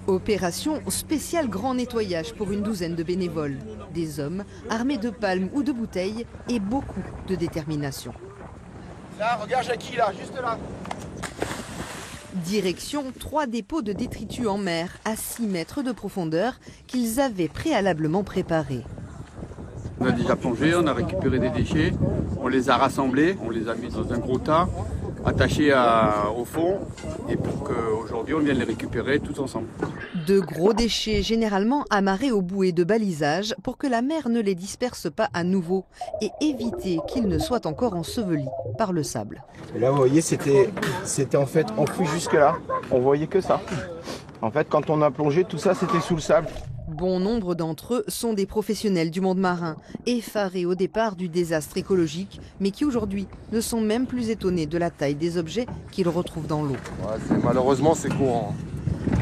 Opération spéciale grand nettoyage pour une douzaine de bénévoles. Des hommes armés de palmes ou de bouteilles et beaucoup de détermination. Là, regarde Jackie, là, juste là. Direction 3 dépôts de détritus en mer à 6 mètres de profondeur qu'ils avaient préalablement préparés. On a déjà plongé, on a récupéré des déchets, on les a rassemblés, on les a mis dans un gros tas, attachés au fond, et pour qu'aujourd'hui on vienne les récupérer tous ensemble. De gros déchets généralement amarrés aux bouées de balisage pour que la mer ne les disperse pas à nouveau et éviter qu'ils ne soient encore ensevelis par le sable. Et là, vous voyez, c'était en fait enfoui jusque là. On voyait que ça. En fait, quand on a plongé, tout ça, c'était sous le sable. Bon nombre d'entre eux sont des professionnels du monde marin, effarés au départ du désastre écologique, mais qui aujourd'hui ne sont même plus étonnés de la taille des objets qu'ils retrouvent dans l'eau. Ouais, malheureusement, c'est courant.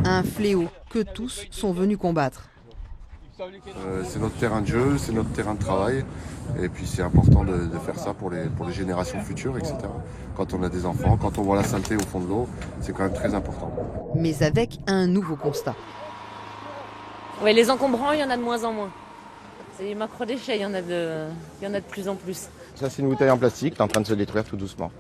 Un fléau que tous sont venus combattre. C'est notre terrain de jeu, c'est notre terrain de travail. Et puis c'est important de faire ça pour les générations futures, etc. Quand on a des enfants, quand on voit la saleté au fond de l'eau, c'est quand même très important. Mais avec un nouveau constat. Oui, les encombrants, il y en a de moins en moins. C'est les macro-déchets, il y en a de plus en plus. Ça, c'est une bouteille en plastique, qui est en train de se détruire tout doucement.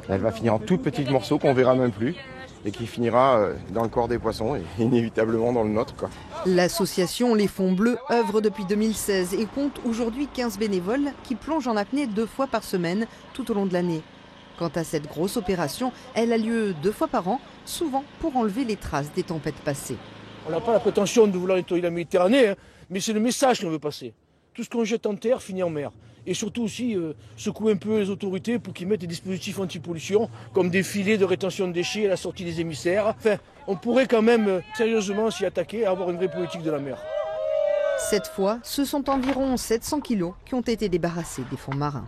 Elle va finir en tout petits morceaux qu'on verra même plus et qui finira dans le corps des poissons et inévitablement dans le nôtre, quoi. L'association Les Fonds Bleus œuvre depuis 2016 et compte aujourd'hui 15 bénévoles qui plongent en apnée 2 fois par semaine tout au long de l'année. Quant à cette grosse opération, elle a lieu 2 fois par an, souvent pour enlever les traces des tempêtes passées. On n'a pas la prétention de vouloir nettoyer la Méditerranée, hein, mais c'est le message qu'on veut passer. Tout ce qu'on jette en terre finit en mer. Et surtout aussi secouer un peu les autorités pour qu'ils mettent des dispositifs anti-pollution, comme des filets de rétention de déchets à la sortie des émissaires. Enfin, on pourrait quand même sérieusement s'y attaquer et avoir une vraie politique de la mer. Cette fois, ce sont environ 700 kilos qui ont été débarrassés des fonds marins.